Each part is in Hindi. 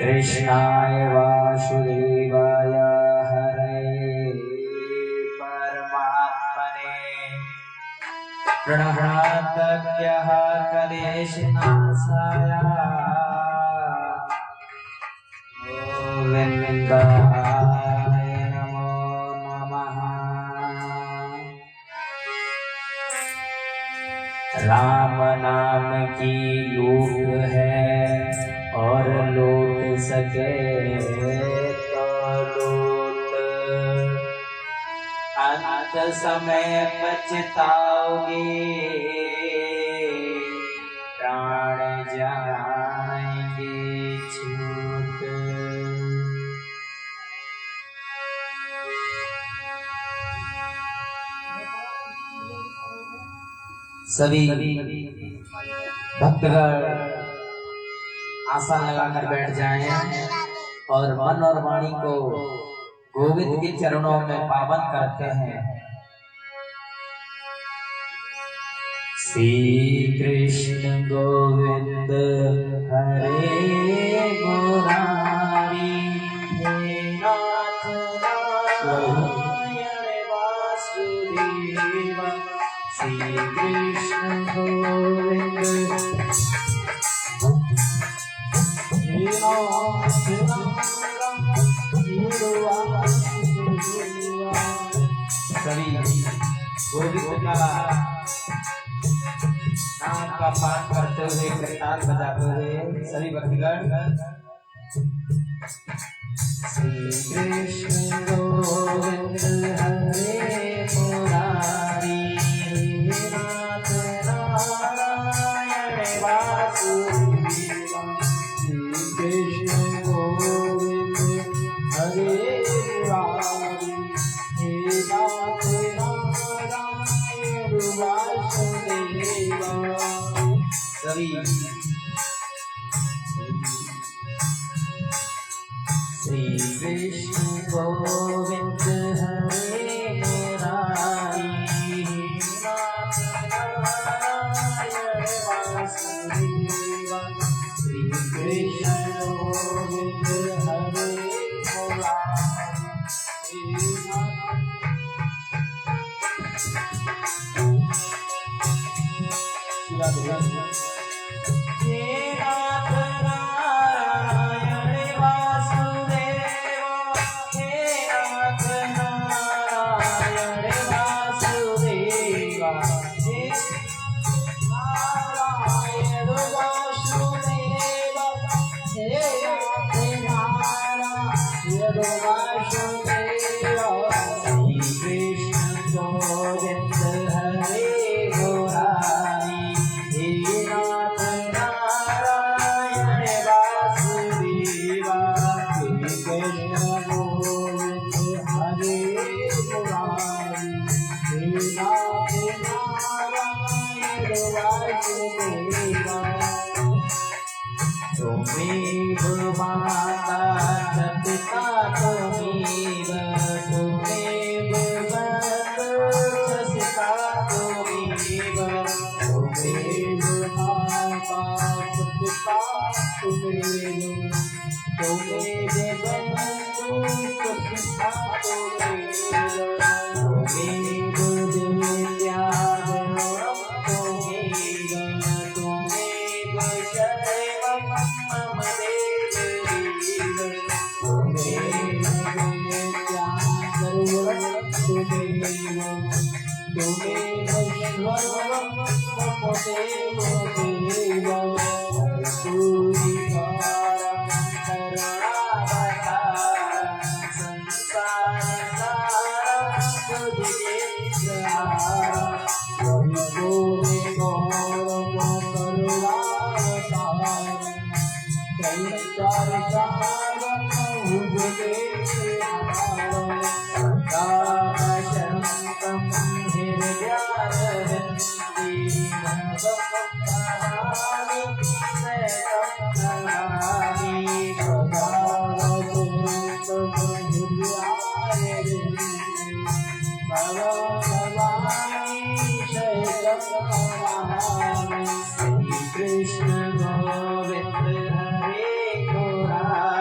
कृष्णाय वासुदेवाय हरे परमात्मने प्रणहातज्ञः कलेशनाशाय गोविन्दाय नमो नमः। राम नाम की लूट है और लूट सके तो लूट, अंत समय पछताओगे प्राण जाएंगे छूट। सभी भक्तगण आसन लगाकर बैठ जाएं और मन और वाणी को गोविंद के चरणों में पावन करते हैं। श्री कृष्ण गोविंद हरे मुरारी, हे नाथ नारायण वासुदेव। श्री कृष्ण गोविंद सभी गोविंद का नाम का पाठ करते हुए कीर्तन बजाते हुए सभी भक्तगण श्री कृष्ण गोविंद हरे मुरारी, नाथ नारायण वासुदेव। श्री कृष्ण गोविंद हरे मुरारी, हे नाथ नारायण वासुदेव। सभी श्री कृष्ण गोविंद हरे मुरारी, नाथ नारायण वासुदेव। श्री कृष्ण गोविंद हरे मुरारी, हे नाथ नारायण वासुदेव। हे नाथ नारायण वासुदेव। हे नारायण वासुदेव। हे नाथ नारायण वासुदेव। श्री कृष्ण गोविंद हरे मुरारी, हे नाथ नारायण वासुदेव। श्री कृष्ण गोविंद हरे मुरारी, हे नाथ नारायण वासुदेव। तुमेव माता च पिता तुमेव, तुमेव बन्धु च सखा तुमेव। तुमेव माता च पिता तुमेव, तुमेव बन्धु च सखा तुमेव। तुमेव दिव्यावरणं तुमेव, तुमेव शैवं मम देवदेव। तुमेव विद्यावरणं तुमेव, तुमेव सर्वं मम देवदेव। कर्पूरिकारं करुणावतारं संसारसारं सुधिकेन्द्रहारं, वैभवगौरवं करुणावतारं त्रैलोक्यसारं भुजगेन्द्रहारं, सदाशङ्कं हृदयारविन्दे भवभक्तानि शरणं नमामि। भवभक्तं हृदयारविन्दे भवभक्तानि शरणं नमामि। श्री कृष्ण गोविंद हरे मुरारी,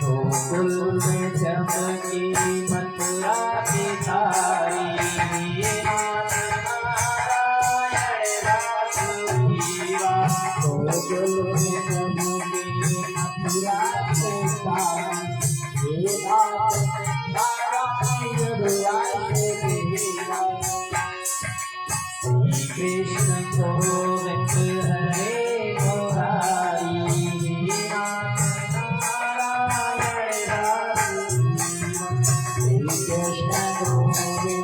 गोकुल में चमकी मथुरा की तारी, गोकुल में चमकी मथुरा की तारी, कृष्ण गोविंद हरे मुरारी, कृष्ण कृष्ण कृष्ण हरे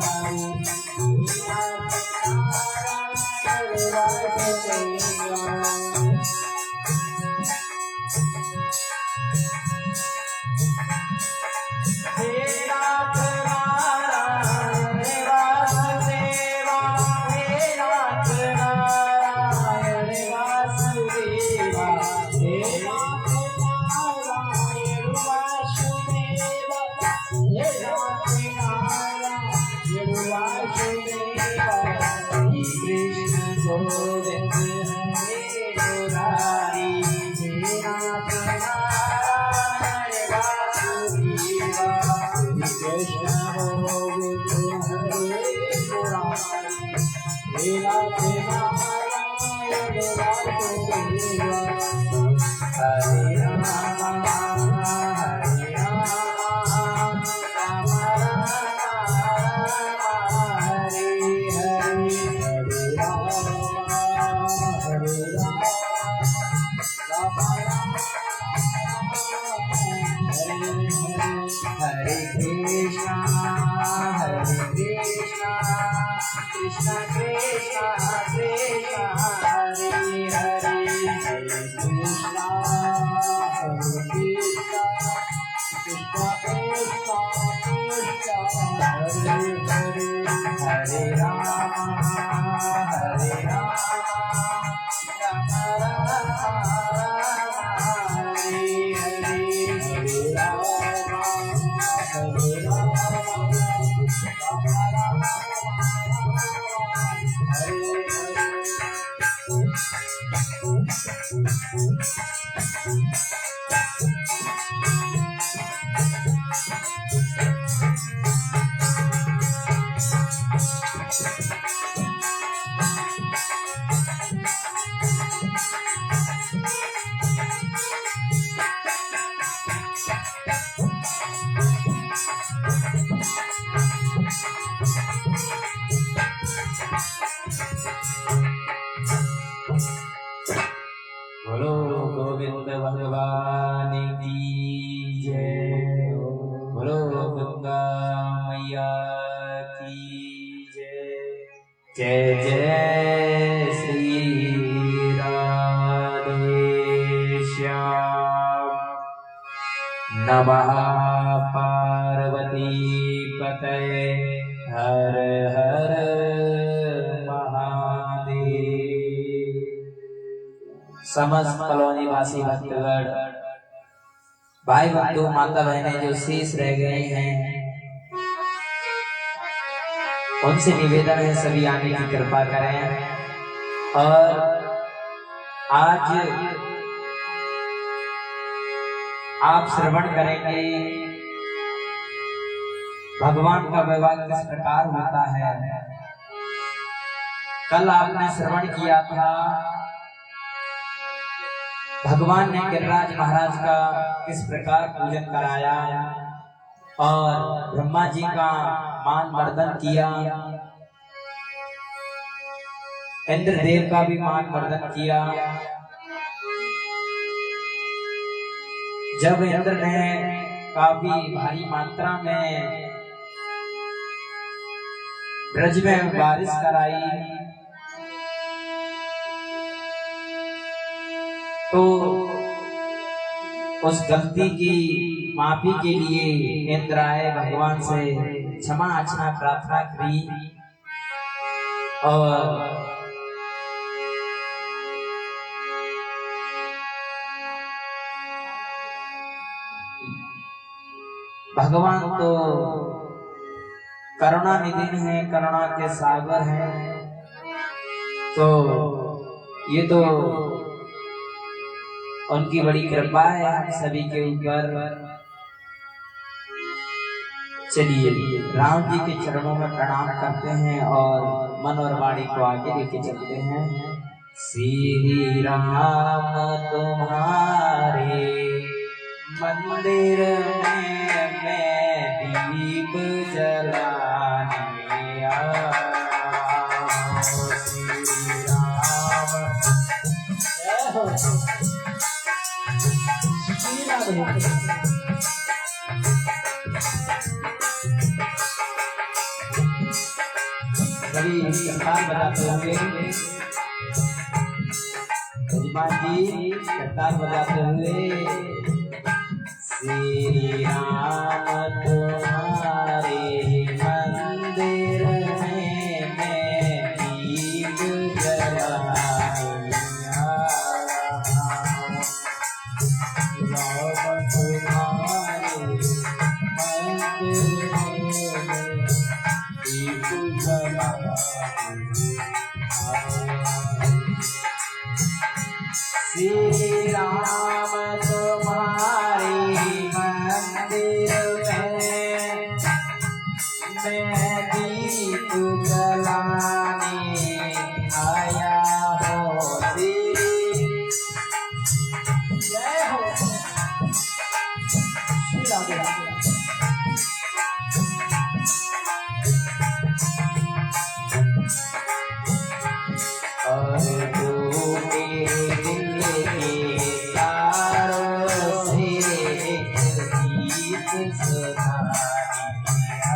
हरे, हरे कृष्णा हरे कृष्णा कृष्ण कृष्ण कृष्ण हरे हरे, हरे राम हरे राम राम राम हरे हरे, हरे राम हरे राम बोलो गोविंद भगवान की जय, बोलो गंगा मैया की जय, जय जय श्री राधे श्याम। नमः पार्वती पतये हर हर महादेव। समस्त कॉलोनी वासी भक्तगण भाई बंधु माता बहनें जो शेष रह गए हैं उनसे निवेदन है सभी आने की कृपा करें। और आज आप श्रवण करेंगे भगवान का विवाह किस प्रकार होता है। कल आपने श्रवण किया था भगवान ने गिरिराज महाराज का किस प्रकार पूजन कराया और ब्रह्मा जी का मान मर्दन किया, इंद्रदेव का भी मान मर्दन किया। जब इंद्र ने काफी भारी मात्रा में ब्रज में बारिश कराई तो उस गलती की माफी के लिए इंद्र आए, भगवान से क्षमा याचना प्रार्थना की और भगवान तो करुणा निधि है, करुणा के सागर हैं। तो ये तो उनकी बड़ी कृपा है हम सभी के ऊपर। चलिए राम जी के चरणों में प्रणाम करते हैं और मन और वाणी को आगे लेके चलते हैं। श्री राम तुम्हारे मंदिर में मैं दीप जलाने आया। श्री राम सभी करताल बजाते हुए यजमान जी करताल बजाते हुए श्री राम तुम्हारे मंदिर में मैं दीप जलाने आया। राम तुम्हारे मंदिर में दीप जलाने श्री राम तुम्हारे मंदिर में मैं दीप जलाने आया हूँ। जय हो श्री राम। और टूटे दिल के तारों से एक गीत सुनाने आया।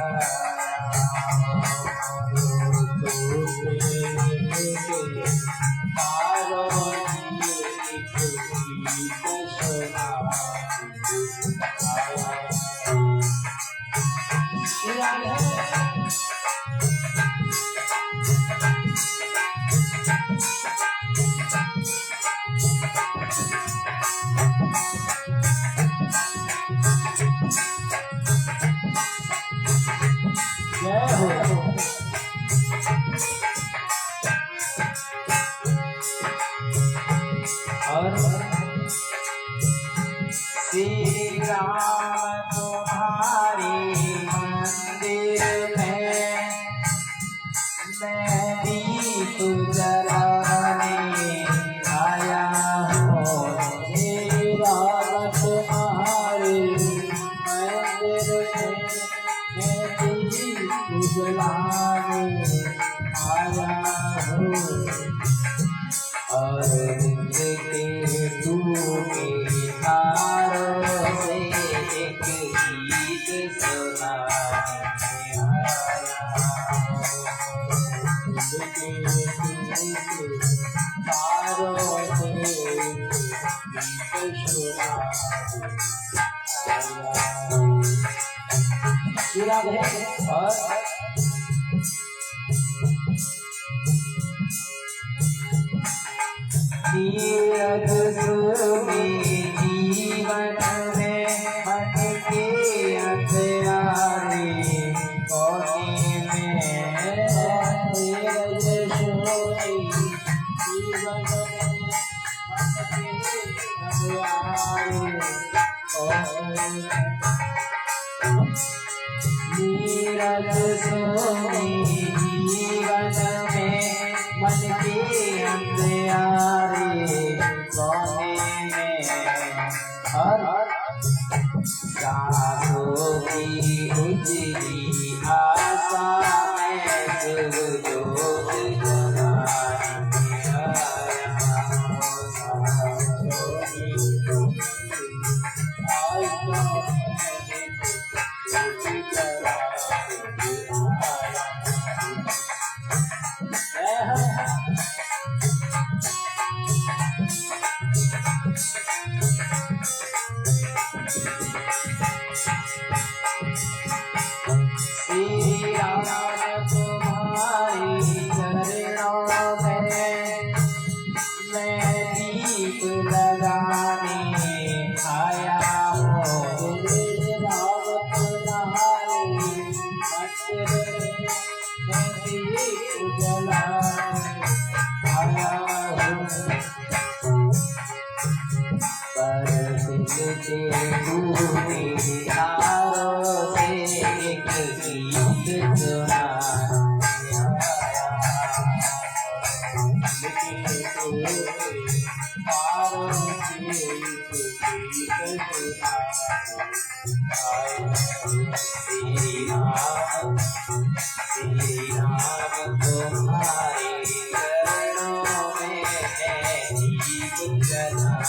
टूटे दिल के तारों से एक गीत सुनाने आया। जय हो और श्री राम तुम्हारे मंदिर में मैं दीप जलाने आया हूँ। श्री राम तुम्हारे मंदिर में मैं दीप जलाने आया हूँ। और दिल के टूटे तारों से एक गीत सुनाने आया। दिल के टूटे तारों से एक गीत सुनाने आया। और तीरथ सुनी जीवन में मन के अंधियारे कोने में तीरथ सुनी जीवन में मन के अंधियारे कोने में तीरथ सुनी जीवन में मन के अंधियारे कोने में। और सांसों की उजली आशा में शुभ जोत जलाने आया। सांसों की उजली आशा में जोत जलाने आया। के डूबे धारों से एक गीत सुना श्री राम तुम्हारे चरणों में है दीप जलाए।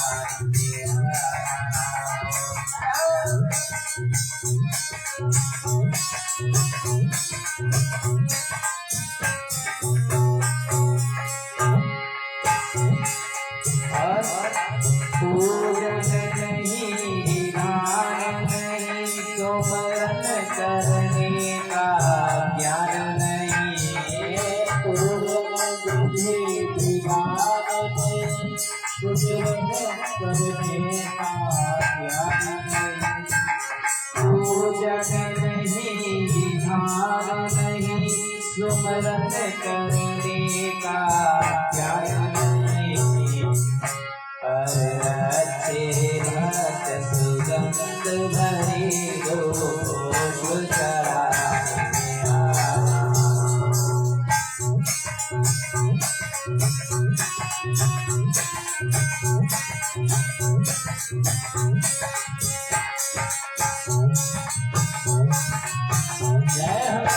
पूजन नहीं ध्यान नहीं सुमरन करने का ज्ञान नहीं। पूजन नहीं ध्यान नहीं सुमरन करने का ज्ञान नहीं। पूजन नहीं ध्यान नहीं सुमरन करने का ज्ञान नहीं। अच्छे भक्त सुगंध भरे गोश चढ़ाने आया। जय हो।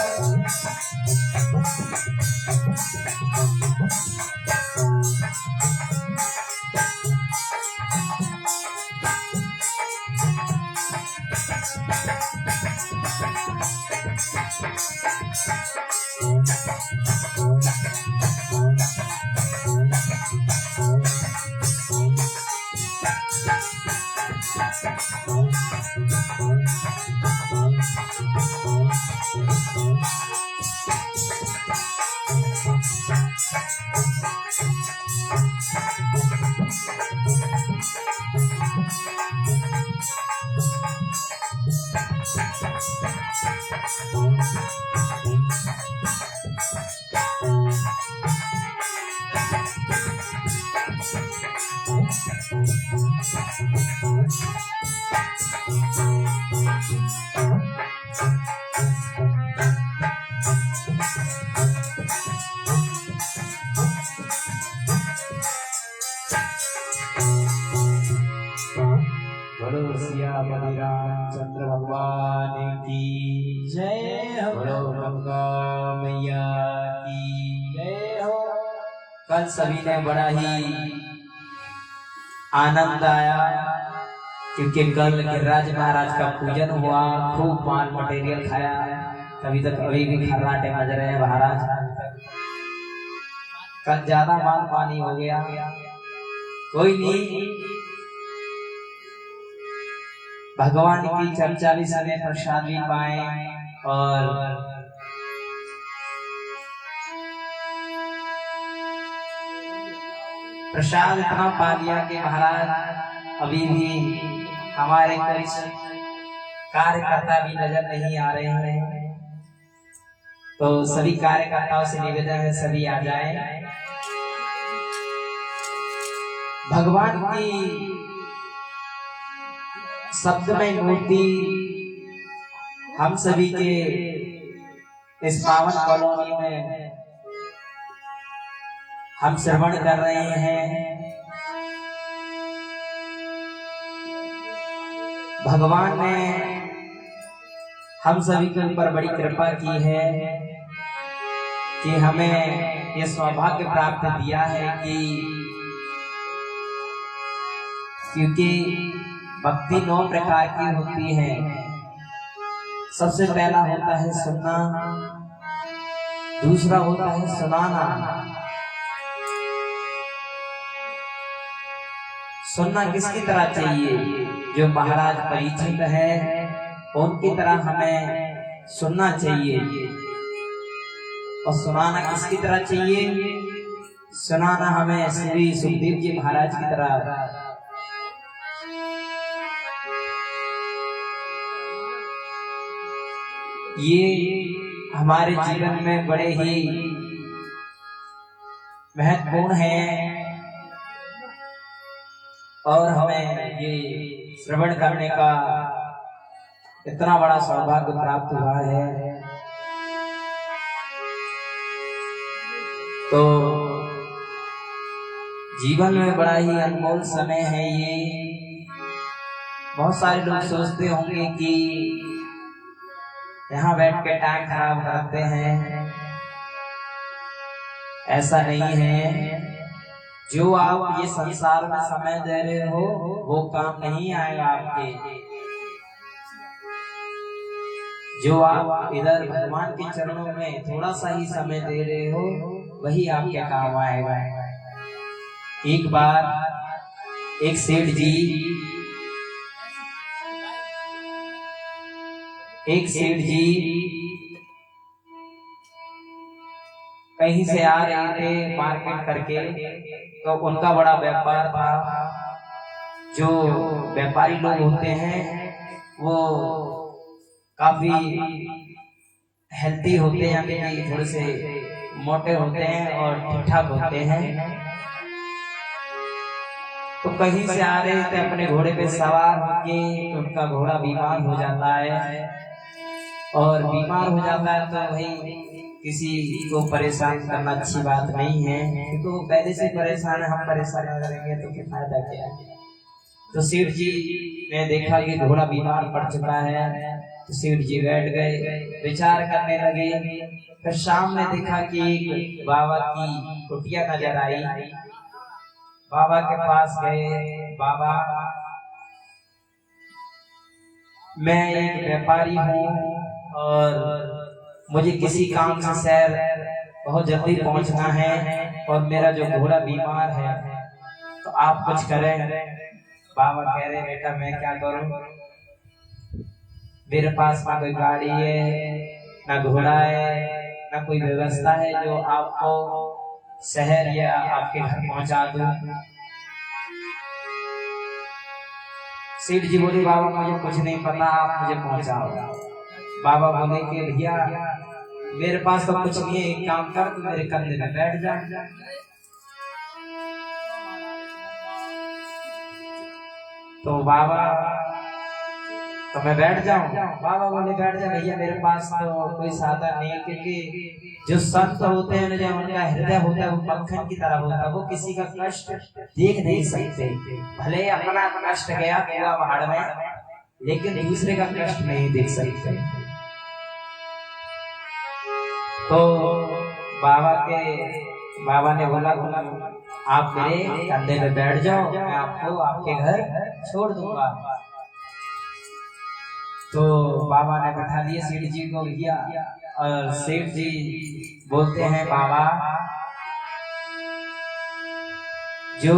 बोलो सियापति रामचंद्र भगवान की जय हो। बोलो गंगा मैया की जय हो। कल सभी ने बड़ा ही आनंद आया क्योंकि कल गिरिराज महाराज का पूजन हुआ, खूब माल मटेरियल खाया। अभी तक अभी भी खर्राटे बज रहे हैं महाराज। कल ज्यादा माल पानी हो गया, कोई नहीं, भगवान की चर्चा भी सुने, प्रसाद भी पाए। और प्रसाद इतना पा लिया कि महाराज अभी भी हमारे कोई कार्यकर्ता भी नजर नहीं आ रहे हैं। तो सभी कार्यकर्ताओं से निवेदन है सभी आ जाएं। भगवान की शब्दमय मूर्ति हम सभी के इस पावन कॉलोनी में हम श्रवण कर रहे हैं। भगवान ने हम सभी के ऊपर बड़ी कृपा की है कि हमें ये सौभाग्य प्राप्त दिया है कि क्योंकि भक्ति 9 प्रकार की होती है। सबसे पहला होता है सुनना, दूसरा होता है सुनाना। सुनना किसकी तरह चाहिए? जो महाराज परिचित है उनकी तरह हमें सुनना चाहिए। और सुनाना किसकी तरह चाहिए? सुनाना हमें श्री सुखदेव जी महाराज की तरह। ये हमारे जीवन में बड़े ही महत्वपूर्ण है और हमें ये श्रवण करने का इतना बड़ा सौभाग्य प्राप्त हुआ है। तो जीवन में बड़ा ही अनमोल समय है ये। बहुत सारे लोग सोचते होंगे कि यहाँ बैठ के टाइम खराब करते हैं, ऐसा नहीं है। जो आप ये संसार में समय दे रहे हो वो काम नहीं आएगा आपके। जो आप इधर भगवान के चरणों में थोड़ा सा ही समय दे रहे हो वही आपके काम आएगा। एक बार एक सेठ जी कहीं से आ रहे थे मार्केट करके, तो उनका बड़ा व्यापार था। जो व्यापारी लोग होते हैं वो काफी हेल्थी होते हैं, यानी थोड़े से मोटे होते हैं और ठीक ठाक होते हैं। तो कहीं से आ रहे थे अपने घोड़े पे सवार होके, तो उनका घोड़ा बीमार हो जाता है, और बीमार हो जाता है तो भाई किसी को परेशान करना अच्छी बात नहीं है, तो पहले से परेशान है, हम परेशान करेंगे तो क्या फायदा क्या है। तो सेठ जी ने देखा कि घोड़ा बीमार पड़ चुका है, तो सेठ जी बैठ गए, विचार करने लगे। फिर शाम में देखा कि एक बाबा की कुटिया नजर आई। बाबा के पास गए, बाबा मैं एक व्यापारी हूँ और मुझे किसी काम से शहर बहुत जल्दी पहुंचना है, और मेरा जो घोड़ा बीमार है, तो आप कुछ करें। बाबा कह रहे बेटा मैं क्या करूं, मेरे पास ना कोई गाड़ी है, ना घोड़ा है, ना कोई व्यवस्था है जो आपको शहर या आपके घर पहुंचा दूं। सेठ जी बोले बाबा मुझे कुछ नहीं पता, आप मुझे पहुंचाओ। बाबा बोले कि भैया मेरे पास तो कुछ नहीं है, एक काम कर तू मेरे कंधे में बैठ जा। तो बाबा तो मैं बैठ जाऊं? बाबा बोले बैठ जा भैया, मेरे पास तो कोई साधन नहीं, क्योंकि जो संत होते हैं जो उनका हृदय होता है वो मक्खन की तरह होता है, वो किसी का कष्ट देख नहीं सकते। भले अपना कष्ट गया पूरा पहाड़ में, लेकिन दूसरे का कष्ट नहीं देख सकते। तो बाबा ने बोला आप मेरे कंधे पे बैठ जाओ, मैं आपको आपके घर छोड़ दूंगा। तो बाबा ने बैठा दिए सेठ जी को किया, और सेठ जी बोलते हैं बाबा जो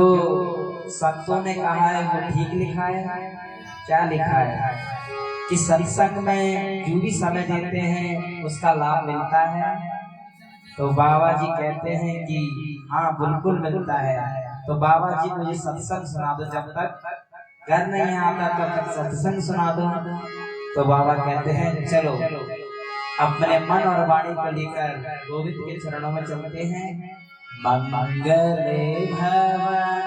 संतों ने कहा है वो ठीक लिखा है। क्या लिखा है कि सत्संग में जो भी समय देते हैं उसका लाभ मिलता है। तो बाबा जी कहते हैं कि हाँ बिल्कुल मिलता है। तो बाबा जी मुझे सत्संग सुना दो, जब तक घर नहीं आता तब तक सत्संग सुना दो। तो बाबा कहते हैं चलो अपने मन और वाणी को लेकर गोविंद के चरणों में चलते हैं। मंगले भवन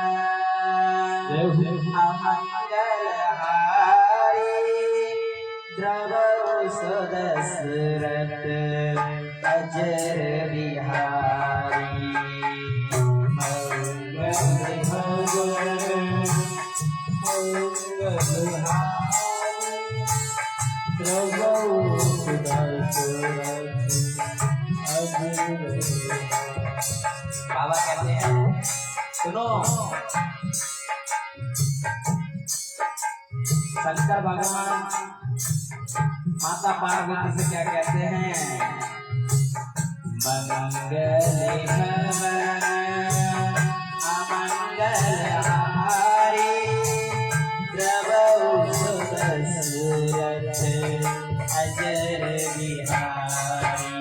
द्रव सदसरत अजर बिहारी। मंगल भवन बाबा कहते हैं सुनो, शंकर भगवान माता पार्वती से क्या कहते हैं? मंगल भवन अमंगल हारी द्रव सदसरथ अजर बिहारी।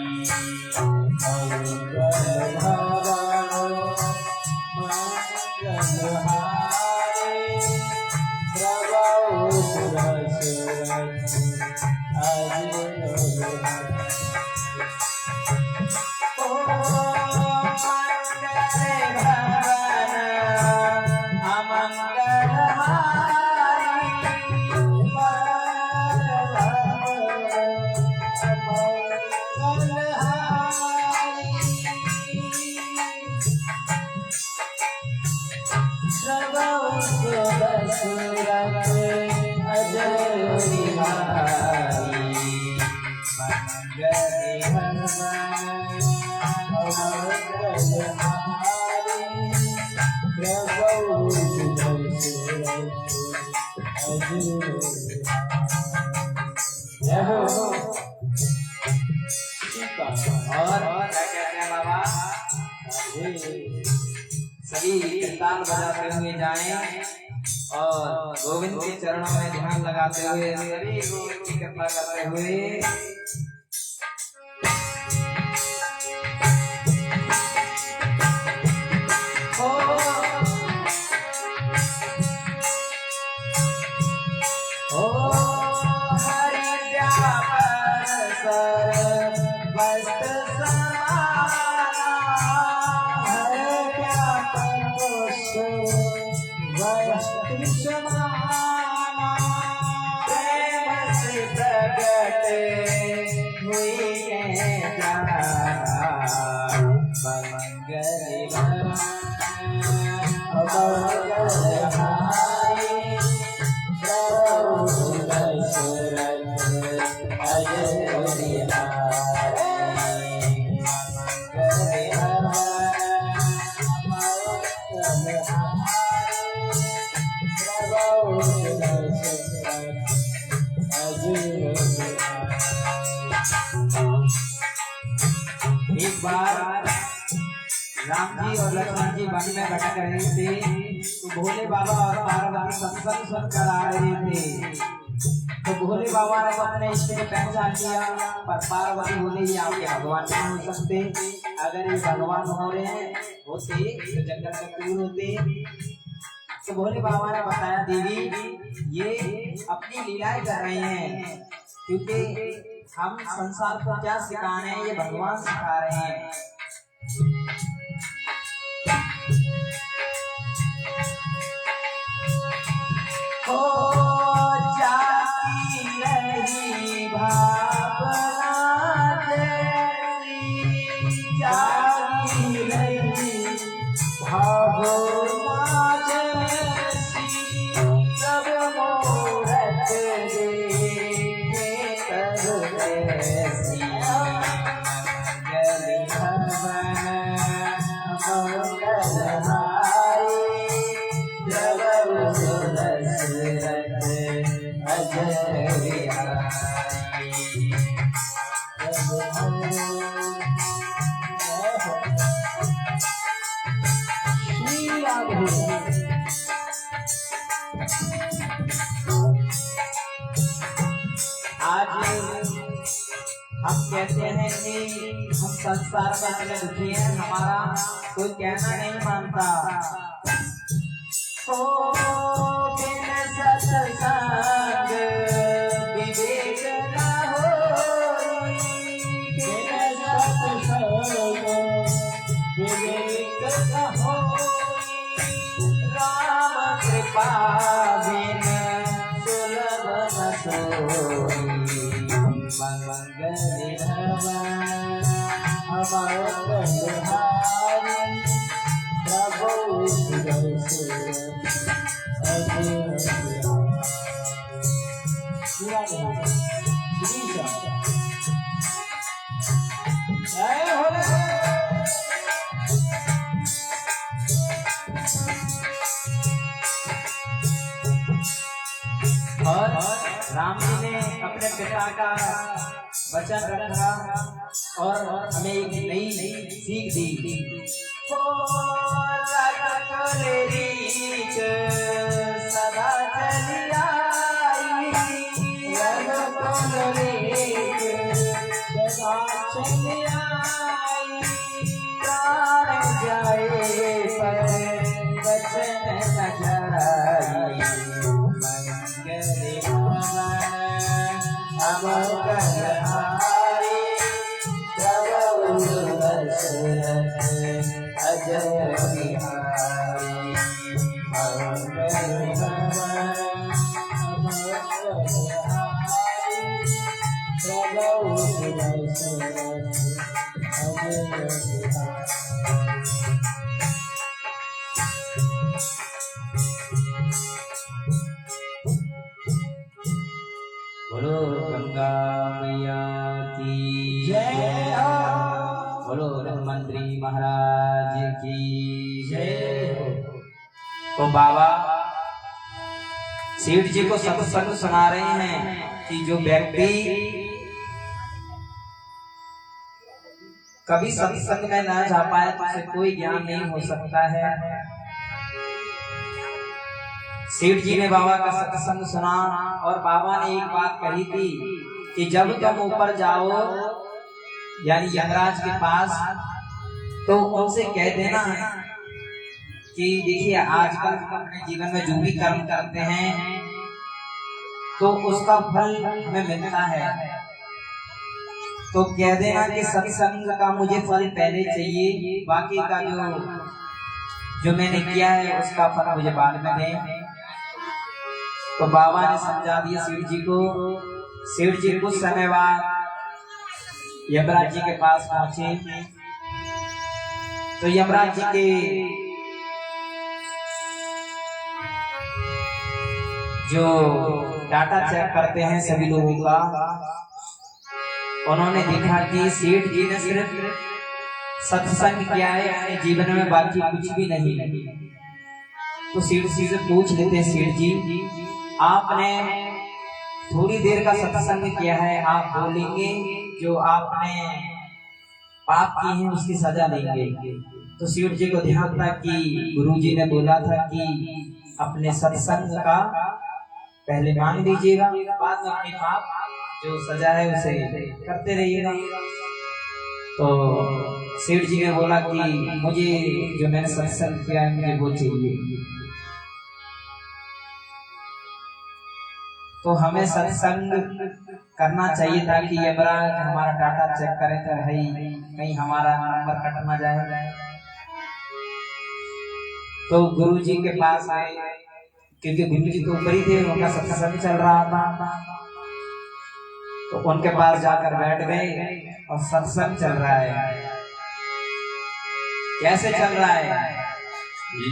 मंगल भवन मंगल हारी द्रव सदसरथ अजर बिहारी। और क्या कहते हैं बाबा, सभी कीर्तन बजाते हुए जाएं और गोविंद के चरणों में ध्यान लगाते हुए सभी गोविंद की कृपा करते हुए एक बार राम जी और लक्ष्मण जी वन में भटक रहे थे, तो भोले बाबा और पार्वती सत्संग सुनकर आ रहे थे। तो भोले बाबा ने अपने इष्ट को पहचान लिया, पर पार्वती बोले ये आपके भगवान नहीं हो सकते, अगर ये भगवान हो रहे हैं होते तो जंगल में क्यों होते। तो भोले बाबा ने बताया देवी ये अपनी लीलाएं कर रहे हैं, क्योंकि हम संसार को क्या सिखा रहे हैं, ये भगवान सिखा रहे हैं। जाती रही भावना जैसी, जाती रही भावना जैसी, सब मूरत देखे तब ऐसी, मंगल भवन मंगलहारी, जब दशरथ अजय बिहारी। आज हम कहते हैं कि हम संसार में इतने दुखी हैं, हमारा कोई कहना नहीं मानता। ओ बिन सत्संग विवेक न होई, बिन सत्संग विवेक न होई, राम कृपा बिन सुलभ न सोई, मंगल भवन मंगलहारी, प्रभु और राम जी ने अपने पिता का वचन रखा और हमें एक नई सीख दी। सदा चली आई, सदा चली आई, प्राण जाए पर वचन न जाई, मंगल मंगलहारी, प्रभु दशरथ अजय बिहारी। बोलो गंगा मैया की जय, बोलो धन्वंतरी महाराज की जय। तो बाबा सेठ जी को सत्संग सुना रहे हैं कि जो व्यक्ति कभी सत्संग में ना जा पाए तो उसे कोई ज्ञान नहीं हो सकता है। सेठ जी ने बाबा का सत्संग सुना और बाबा ने एक बात कही थी कि जब तुम ऊपर जाओ यानी यमराज के पास तो उनसे कह देना कि देखिए आजकल अपने जीवन में जो भी कर्म करते हैं तो उसका फल हमें मिलता है, तो कह देना कि सत्संग का मुझे फल पहले चाहिए, बाकी का जो मैंने किया है उसका फल मुझे बाद में दें। तो बाबा ने समझा दिया सेठ जी को। सेठ जी कुछ समय बाद यमराज जी के पास पहुंचे तो यमराज जी के जो डाटा चेक करते हैं सभी लोगों का, उन्होंने देखा कि सेठ जी ने सिर्फ सत्संग किया है अपने जीवन में, बाकी कुछ भी नहीं। तो सेठ जी से पूछ लेते हैं, सेठ जी आपने थोड़ी देर का सत्संग किया है, आप बोलेंगे जो आपने पाप किए हैं उसकी सजा देंगे। तो सेठ जी को ध्यान था कि गुरुजी ने बोला था कि अपने सत्संग का पहले मान लीजिएगा, बाद में अपने पाप जो सजा है उसे करते रहिएगा। तो सेठ जी ने बोला कि मुझे जो मैंने सत्संग किया है मुझे वो चाहिए। तो हमें सत्संग करना चाहिए ताकि यमराज हमारा डाटा चेक करे तो भाई कहीं हमारा नंबर कट ना जाए। तो गुरु जी के पास आए क्योंकि गुरु जी तो ऊपर ही थे, उनका सत्संग चल रहा था। तो उनके पास जाकर बैठ गए और सत्संग चल रहा है। कैसे चल रहा है?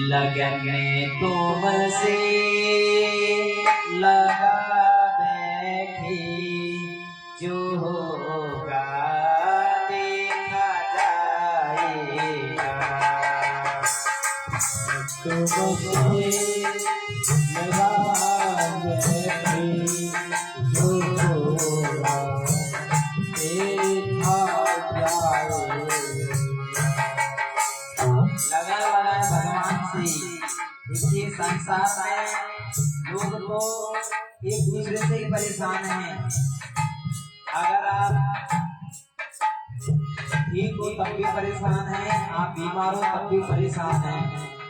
लगन में तुमसे लगा बैठी जो होगा देखा जाएगा। तुमसे लगा बैठी जो होगा देखा जाएगा। लगा भगवान से। देखिए संसार में लोग तो एक दूसरे से ही परेशान हैं। अगर आप ठीक हो तब भी परेशान हैं, आप बीमार हो तब भी परेशान हैं,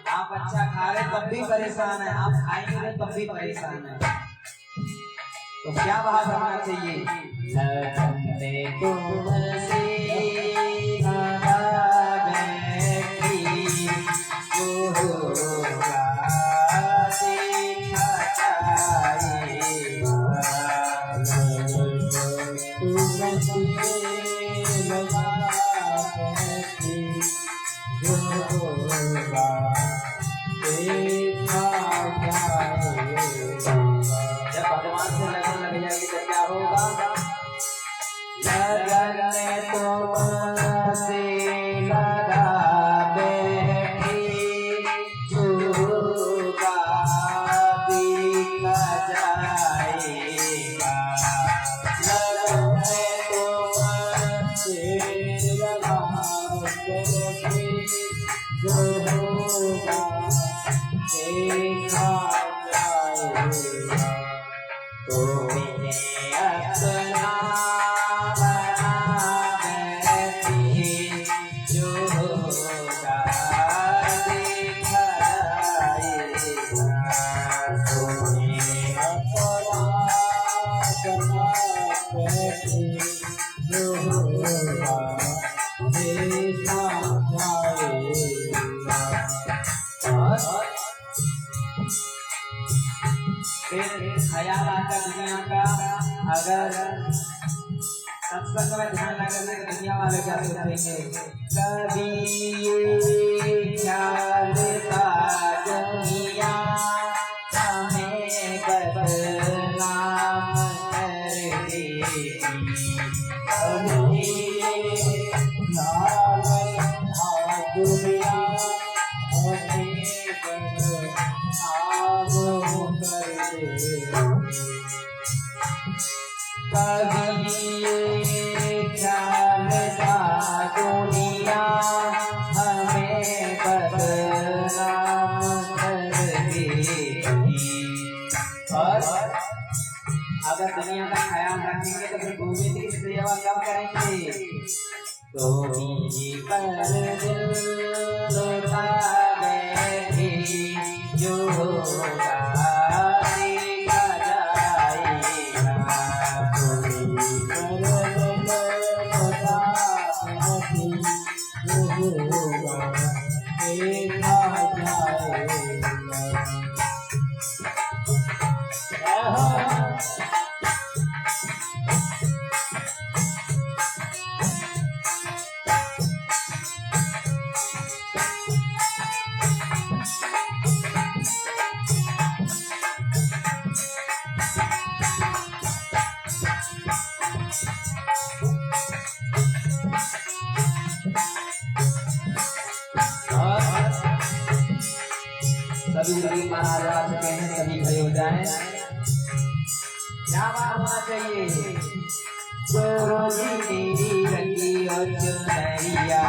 आप अच्छा खा रहे तब भी परेशान हैं, आप खाएंगे तब भी परेशान हैं। तो क्या बात होना चाहिए? लगन में तुमसे जब भगवान से लगन लग जाएगी तो क्या होगा? लगन में तुमसे लगा बैठी जो होगा देखा जाएगा। लगन में तुमसे लगा बैठी जो होगा देखा जाएगा। तो अपना बना बैठी जो होगा देखा जाएगा। तो अपना बना बैठी जो होगा देखा जाएगा। फिर ख्याल आता दुनिया का, अगर सत्संग में ध्यान लगाने के दुनिया वाले क्या सोचेंगे। कभी ये ख्याल था दुनिया हमें बदनाम कर देगी। कभी ये ख्याल था दुनिया हमें बदनाम कर देगी। कभी ये ख्याल था दुनिया हमें बदनाम कर देगी। और अगर दुनिया का ख्याल रखेंगे तो फिर गोविंद की सेवा कब करेंगे। तो ही पर दिल लुटा बैठी जो सभी महाराज आ चुके हैं, सभी खड़े हो जाएं। क्या बात होना चाहिए। गुरु जी मेरी रंगी और चुनरिया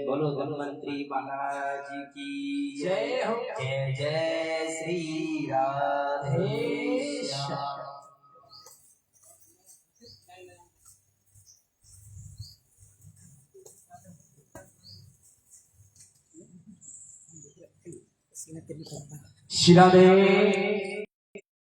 बोलो धन्वंतरी बालाजी की जय हो। जय जय श्री राधे श्याम। श्री राधे।